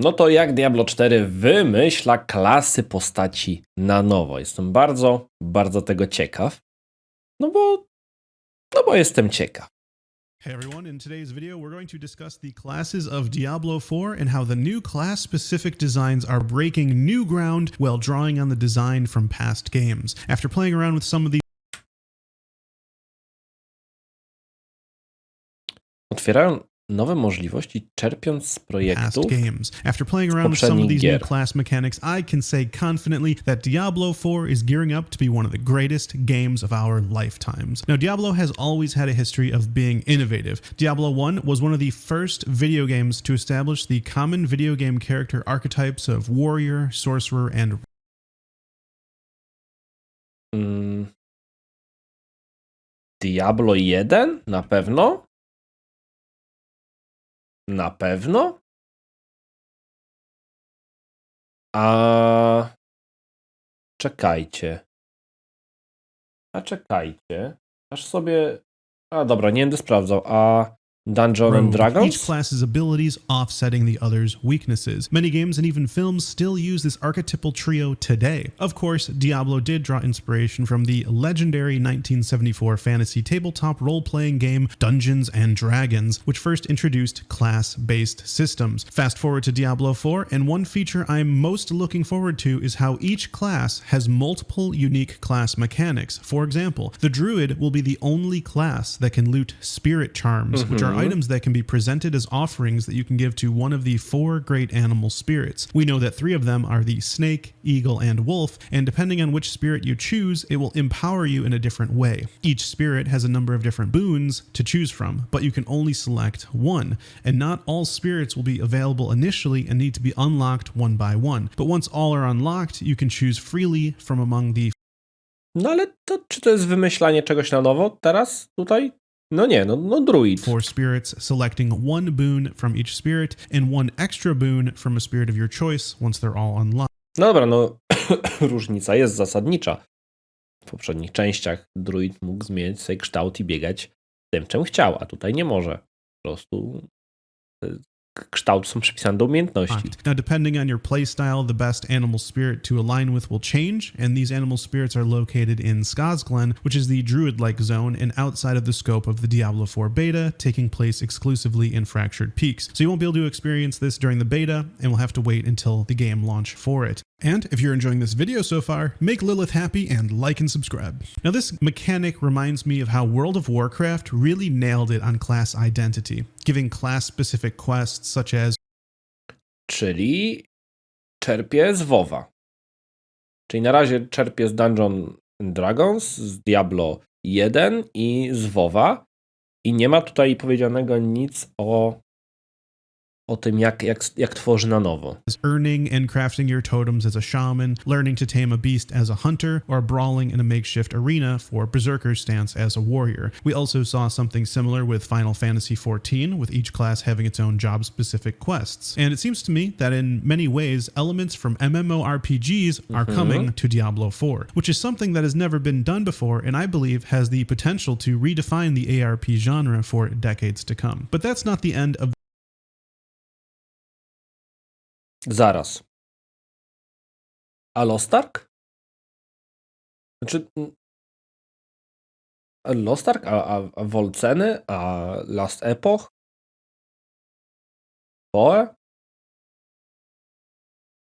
No to jak Diablo 4 wymyśla klasy postaci na nowo? Jestem bardzo, bardzo tego ciekaw. No bo jestem ciekaw. Hey everyone, in today's video we're going to discuss the classes of Diablo 4 and how the new class-specific designs are breaking new ground while drawing on the design from past games. After playing around with some of these Otwierają nowe możliwości, czerpiąc z projektów games. After playing around with some of these new class mechanics, I can say confidently that Diablo 4 is gearing up to be one of the greatest games of our lifetimes. Now, Diablo has always had a history of being innovative. Diablo 1 was one of the first video games to establish the common video game character archetypes of warrior, sorcerer, and Diablo 1? Na pewno? Na pewno? Czekajcie. Aż sobie... dobra, nie będę sprawdzał. Dungeons and Dragons? Each class's abilities offsetting the other's weaknesses. Many games and even films still use this archetypal trio today. Of course, Diablo did draw inspiration from the legendary 1974 fantasy tabletop role-playing game Dungeons and Dragons, which first introduced class-based systems. Fast forward to Diablo 4, and one feature I'm most looking forward to is how each class has multiple unique class mechanics. For example, the Druid will be the only class that can loot spirit charms, which are items that can be presented as offerings that you can give to one of the 4 great animal spirits. We know that 3 of them are the snake, eagle, and wolf, and depending on which spirit you choose, it will empower you in a different way. Each spirit has a number of different boons to choose from, but you can only select one, and not all spirits will be available initially and need to be unlocked one by one. But once all are unlocked, you can choose freely from among the... No ale czy to jest wymyślanie czegoś na nowo teraz tutaj? No nie, no druid. 4 spirits, selecting one boon from each spirit and one extra boon from a spirit of your choice once they're all unlocked. No dobra, no różnica jest zasadnicza. W poprzednich częściach druid mógł zmieniać sobie kształt i biegać tym, czym chciał, a tutaj nie może. Po prostu kształt są przypisane do umiejętności. Now, depending on your playstyle, the best animal spirit to align with will change, and these animal spirits are located in Skazglen, which is the druid-like zone and outside of the scope of the Diablo 4 beta, taking place exclusively in Fractured Peaks. So you won't be able to experience this during the beta, and we'll have to wait until the game launch for it. And if you're enjoying this video so far, make Lilith happy and like and subscribe. Now this mechanic reminds me of how World of Warcraft really nailed it on class identity, giving class-specific quests such as... Czyli czerpie z WoWa. Czyli na razie czerpie z Dungeons and Dragons, z Diablo 1 i z WoWa. I nie ma tutaj powiedzianego nic o tym, jak tworzy na nowo. Earning and crafting your totems as a shaman, learning to tame a beast as a hunter, or brawling in a makeshift arena for berserker stance as a warrior. We also saw something similar with Final Fantasy XIV, with each class having its own job-specific quests. And it seems to me that in many ways, elements from MMORPGs are coming to Diablo 4, which is something that has never been done before, and I believe has the potential to redefine the ARP genre for decades to come. But that's not the end of... Zaraz. A Lost Ark? Znaczy... Lost Ark? A Wolceny? A Last Epoch? Poe?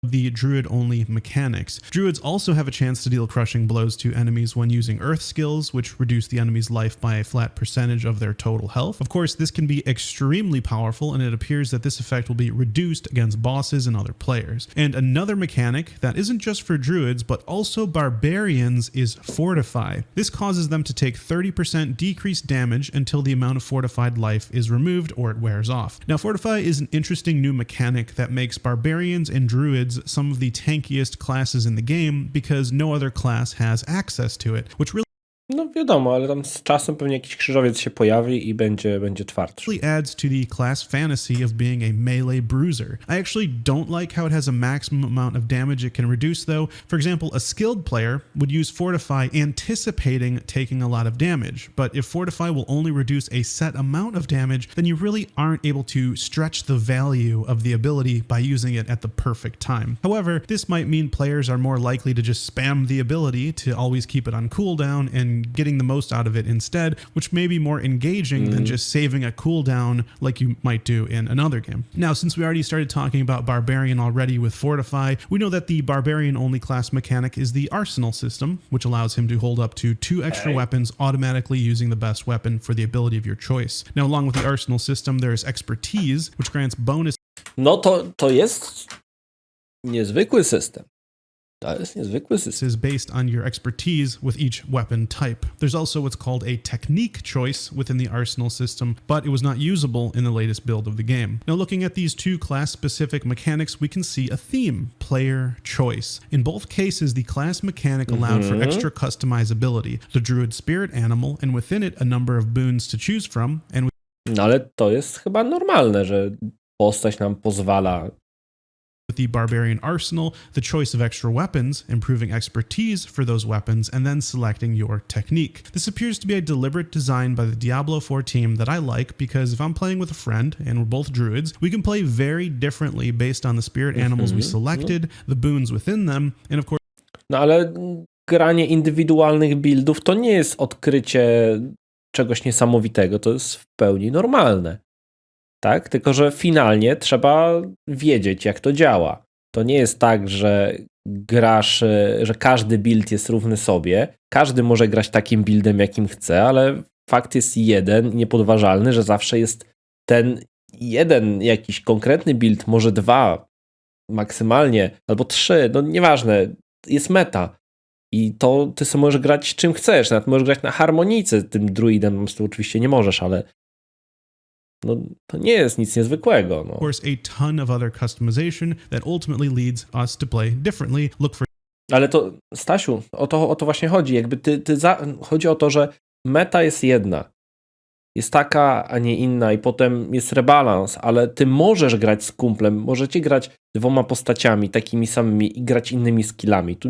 The druid-only mechanics. Druids also have a chance to deal crushing blows to enemies when using earth skills, which reduce the enemy's life by a flat percentage of their total health. Of course, this can be extremely powerful, and it appears that this effect will be reduced against bosses and other players. And another mechanic that isn't just for druids, but also barbarians, is Fortify. This causes them to take 30% decreased damage until the amount of fortified life is removed or it wears off. Now, Fortify is an interesting new mechanic that makes barbarians and druids some of the tankiest classes in the game because no other class has access to it, which really No wiadomo, ale tam z czasem pewnie jakiś krzyżowiec się pojawi i będzie twardszy. Actually adds to the class fantasy of being a melee bruiser. I actually don't like how it has a maximum amount of damage it can reduce though. For example, a skilled player would use Fortify anticipating taking a lot of damage, but if Fortify will only reduce a set amount of damage, then you really aren't able to stretch the value of the ability by using it at the perfect time. However, this might mean players are more likely to just spam the ability to always keep it on cooldown and getting the most out of it instead, which may be more engaging than just saving a cooldown like you might do in another game. Now, since we already started talking about Barbarian already with Fortify, we know that the Barbarian only class mechanic is the Arsenal system, which allows him to hold up to 2 extra weapons automatically using the best weapon for the ability of your choice. Now, along with the Arsenal system, there is Expertise, which grants bonus. No to jest niezwykły system. To jest niezwykły system. Is based on your expertise with each weapon type. There's also what's called a technique choice within the Arsenal system, but it was not usable in the latest build of the game. Now, looking at these 2 class-specific mechanics, we can see a theme, player choice. In both cases, the class mechanic allowed for extra customizability, the druid spirit animal, and within it a number of boons to choose from. And No ale to jest chyba normalne, że postać nam pozwala. with the Barbarian Arsenal, the choice of extra weapons, improving expertise for those weapons, and then selecting your technique. This appears to be a deliberate design by the Diablo 4 team that I like because if I'm playing with a friend and we're both druids, we can play very differently based on the spirit animals we selected, the boons within them, and of course. No ale granie indywidualnych buildów to nie jest odkrycie czegoś niesamowitego, to jest w pełni normalne. Tak? Tylko że finalnie trzeba wiedzieć, jak to działa. To nie jest tak, że grasz, że każdy build jest równy sobie. Każdy może grać takim buildem, jakim chce, ale fakt jest jeden, niepodważalny, że zawsze jest ten jeden jakiś konkretny build, może 2 maksymalnie, albo 3, no nieważne, jest meta. I to ty sobie możesz grać czym chcesz, nawet możesz grać na harmonice tym druidem, to oczywiście nie możesz, ale no, to nie jest nic niezwykłego. No. Of course, a ton of other customization that ultimately leads us to play differently. Look for. Ale to, Stasiu, o to właśnie chodzi. Jakby chodzi o to, że meta jest jedna. Jest taka, a nie inna i potem jest rebalans, ale ty możesz grać z kumplem, możecie grać 2 postaciami takimi samymi i grać innymi skillami. Tu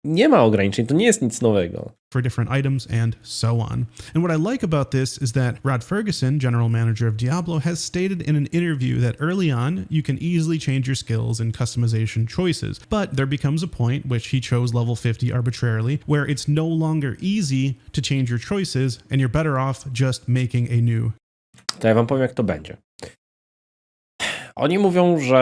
nie ma ograniczeń, to nie jest nic nowego. For different items and so on. And what I like about this is that Rod Ferguson, general manager of Diablo, has stated in an interview that early on you can easily change your skills and customization choices, but there becomes a point, which he chose level 50 arbitrarily, where it's no longer easy to change your choices and you're better off just making a new. To ja wam powiem, jak to będzie. Oni mówią, że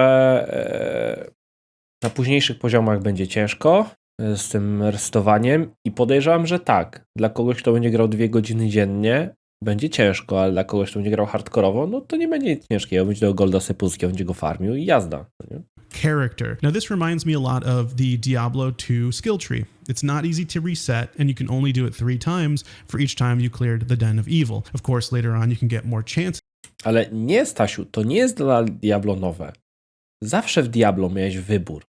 na późniejszych poziomach będzie ciężko z tym resetowaniem i podejrzewam, że tak. Dla kogoś, kto będzie grał 2 godziny dziennie, będzie ciężko, ale dla kogoś, kto będzie grał hardkorowo, no to nie będzie nic ciężkiego. Będzie tego golda sobie pozyskiwał, będzie go farmił i jazda. Nie? Character. Now this reminds me a lot of the Diablo 2 skill tree. It's not easy to reset and you can only do it 3 times for each time you cleared the Den of Evil. Of course, later on you can get more chances. Ale nie, Stasiu, to nie jest dla Diablo nowe. Zawsze w Diablo miałeś wybór.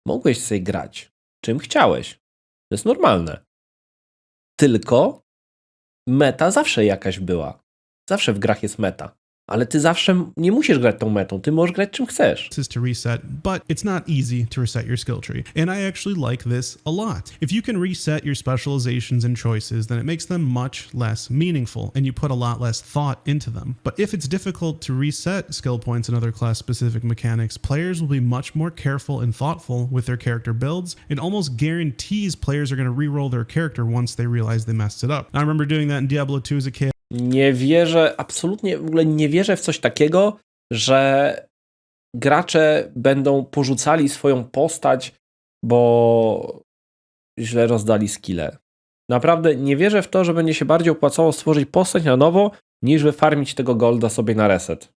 Mogłeś sobie grać czym chciałeś. To jest normalne. Tylko meta zawsze jakaś była. Zawsze w grach jest meta. Ale ty zawsze nie musisz grać tą metą, ty możesz grać czym chcesz. To reset, but it's not easy to reset your skill tree. And I actually like this a lot. If you can reset your specializations and choices, then it makes them much less meaningful and you put a lot less thought into them. But if it's difficult to reset skill points and other class-specific mechanics, players will be much more careful and thoughtful with their character builds. It almost guarantees players are going to re-roll their character once they realize they messed it up. I remember doing that in Diablo 2 as a kid. Nie wierzę, absolutnie w ogóle nie wierzę w coś takiego, że gracze będą porzucali swoją postać, bo źle rozdali skille. Naprawdę nie wierzę w to, że będzie się bardziej opłacało stworzyć postać na nowo, niż wyfarmić tego golda sobie na reset.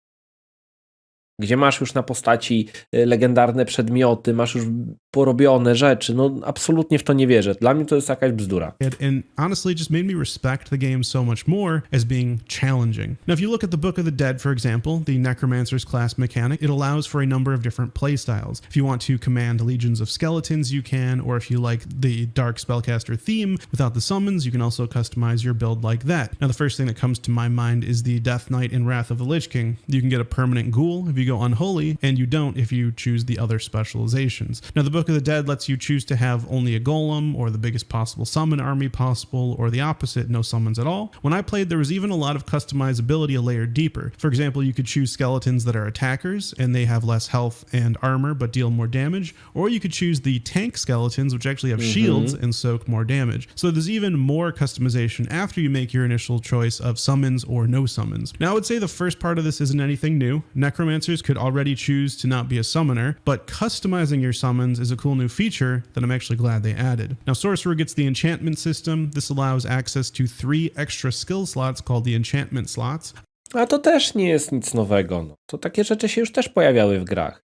gdzie masz już na postaci legendarne przedmioty, masz już porobione rzeczy. No absolutnie w to nie wierzę. Dla mnie to jest jakaś bzdura. And honestly just made me respect the game so much more as being challenging. Now if you look at the Book of the Dead, for example, the Necromancer's class mechanic, it allows for a number of different playstyles. If you want to command legions of skeletons, you can, or if you like the dark spellcaster theme without the summons, you can also customize your build like that. Now the first thing that comes to my mind is the Death Knight in Wrath of the Lich King. You can get a permanent ghoul if you go unholy, and you don't if you choose the other specializations. Now the Book of the Dead lets you choose to have only a golem, or the biggest possible summon army possible, or the opposite, no summons at all. When I played, there was even a lot of customizability a layer deeper. For example, you could choose skeletons that are attackers, and they have less health and armor, but deal more damage, or you could choose the tank skeletons, which actually have shields and soak more damage. So there's even more customization after you make your initial choice of summons or no summons. Now I would say the first part of this isn't anything new. Necromancers could already choose to not be a summoner, but customizing your summons is a cool new feature that I'm actually glad they added. Now Sorcerer gets the enchantment system. This allows access to 3 extra skill slots called the enchantment slots. A to też nie jest nic nowego. No. To takie rzeczy się już też pojawiały w grach.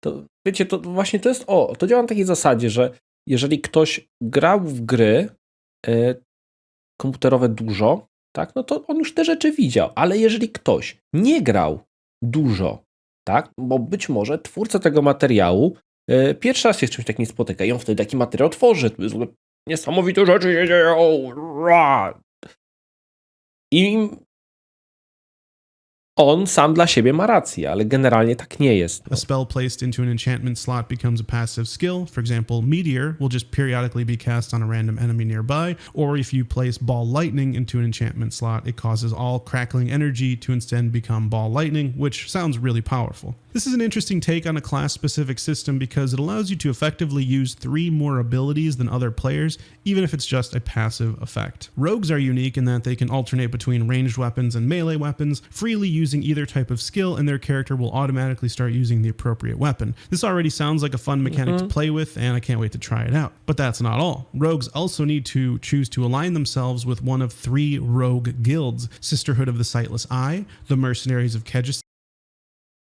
To wiecie, to właśnie to jest, to działa na takiej zasadzie, że jeżeli ktoś grał w gry komputerowe dużo, tak, no to on już te rzeczy widział, ale jeżeli ktoś nie grał dużo, tak, bo być może twórca tego materiału pierwszy raz się z czymś takim spotyka i on wtedy taki materiał tworzy, to jest w ogóle niesamowite rzeczy się dzieją, i on sam dla siebie ma rację, ale generalnie tak nie jest. A spell placed into an enchantment slot becomes a passive skill. For example, Meteor will just periodically be cast on a random enemy nearby, or if you place Ball Lightning into an enchantment slot, it causes all crackling energy to instead become Ball Lightning, which sounds really powerful. This is an interesting take on a class-specific system because it allows you to effectively use 3 more abilities than other players, even if it's just a passive effect. Rogues are unique in that they can alternate between ranged weapons and melee weapons, freely using either type of skill, and their character will automatically start using the appropriate weapon. This already sounds like a fun mechanic to play with, and I can't wait to try it out. But that's not all. Rogues also need to choose to align themselves with one of 3 rogue guilds: Sisterhood of the Sightless Eye, the Mercenaries of Kedges.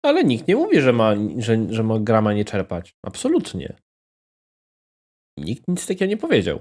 Ale nikt nie mówi, że gra ma nie czerpać. Absolutnie. Nikt nic takiego nie powiedział.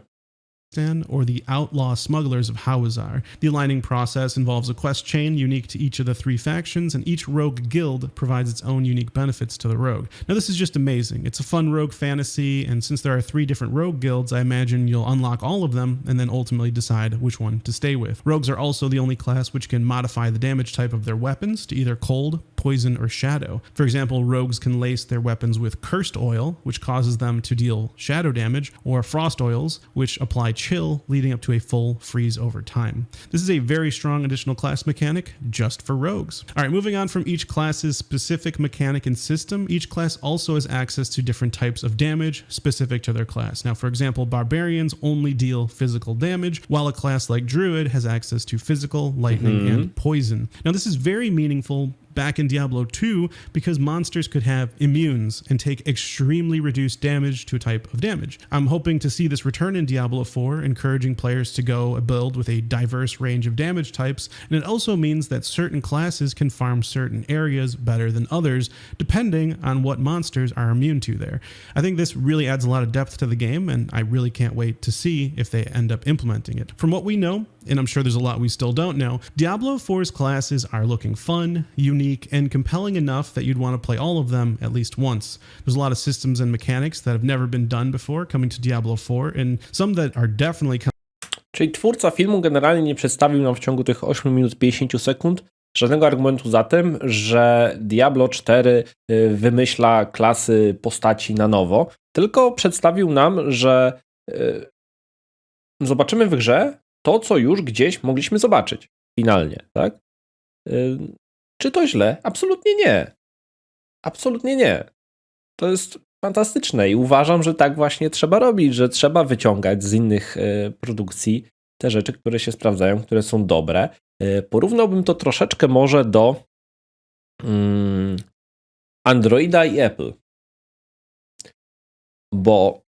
Or the Outlaw Smugglers of Hawazar. The aligning process involves a quest chain unique to each of the 3 factions, and each rogue guild provides its own unique benefits to the rogue. Now this is just amazing. It's a fun rogue fantasy, and since there are 3 different rogue guilds, I imagine you'll unlock all of them and then ultimately decide which one to stay with. Rogues are also the only class which can modify the damage type of their weapons to either cold, poison, or shadow. For example, rogues can lace their weapons with cursed oil, which causes them to deal shadow damage, or frost oils, which apply chill, leading up to a full freeze over time. This is a very strong additional class mechanic just for rogues. All right, moving on from each class's specific mechanic and system, each class also has access to different types of damage specific to their class. Now, for example, barbarians only deal physical damage, while a class like druid has access to physical, lightning, and poison. Now, this is very meaningful back in Diablo 2 because monsters could have immunes and take extremely reduced damage to a type of damage. I'm hoping to see this return in Diablo 4, encouraging players to go a build with a diverse range of damage types, and it also means that certain classes can farm certain areas better than others, depending on what monsters are immune to there. I think this really adds a lot of depth to the game, and I really can't wait to see if they end up implementing it. From what we know, and I'm sure there's a lot we still don't know, Diablo 4's classes are looking fun, unique, and compelling enough that you'd want to play all of them at least once. There's a lot of systems and mechanics that have never been done before coming to Diablo 4, and some that are definitely Czyli twórca filmu generalnie nie przedstawił nam w ciągu tych 8 minut 50 sekund żadnego argumentu za tym, że Diablo 4 wymyśla klasy postaci na nowo, tylko przedstawił nam, że zobaczymy w grze to, co już gdzieś mogliśmy zobaczyć finalnie, tak? Czy to źle? Absolutnie nie. Absolutnie nie. To jest fantastyczne i uważam, że tak właśnie trzeba robić, że trzeba wyciągać z innych produkcji te rzeczy, które się sprawdzają, które są dobre. Porównałbym to troszeczkę może do Androida i Apple. Bo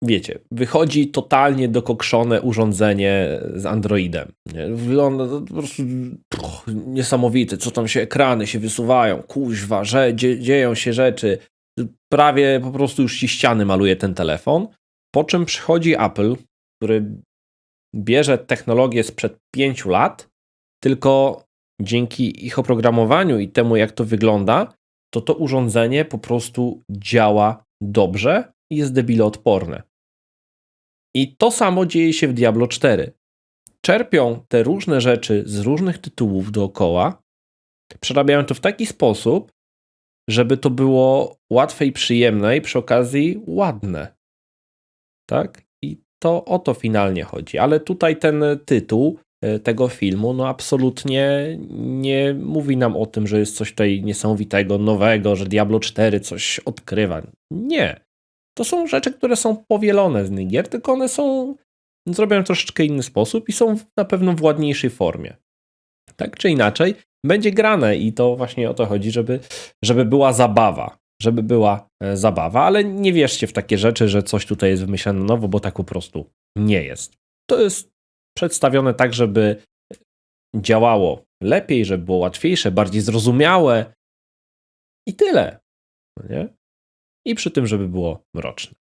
wiecie, wychodzi totalnie dokokszone urządzenie z Androidem. Nie? Wygląda to po prostu niesamowite, co tam się, ekrany się wysuwają, kuźwa, że dzieją się rzeczy. Prawie po prostu już ci ściany maluje ten telefon. Po czym przychodzi Apple, który bierze technologię sprzed 5 lat, tylko dzięki ich oprogramowaniu i temu, jak to wygląda, to urządzenie po prostu działa dobrze i jest debiloodporne. I to samo dzieje się w Diablo 4. Czerpią te różne rzeczy z różnych tytułów dookoła, przerabiają to w taki sposób, żeby to było łatwe i przyjemne i przy okazji ładne. Tak? I to o to finalnie chodzi. Ale tutaj ten tytuł tego filmu no absolutnie nie mówi nam o tym, że jest coś tutaj niesamowitego, nowego, że Diablo 4 coś odkrywa. Nie. To są rzeczy, które są powielone z innych gier, tylko one są zrobione w troszeczkę inny sposób i są na pewno w ładniejszej formie. Tak czy inaczej, będzie grane i to właśnie o to chodzi, żeby była zabawa. Żeby była zabawa, ale nie wierzcie w takie rzeczy, że coś tutaj jest wymyślane na nowo, bo tak po prostu nie jest. To jest przedstawione tak, żeby działało lepiej, żeby było łatwiejsze, bardziej zrozumiałe i tyle. No nie? I przy tym, żeby było mroczne.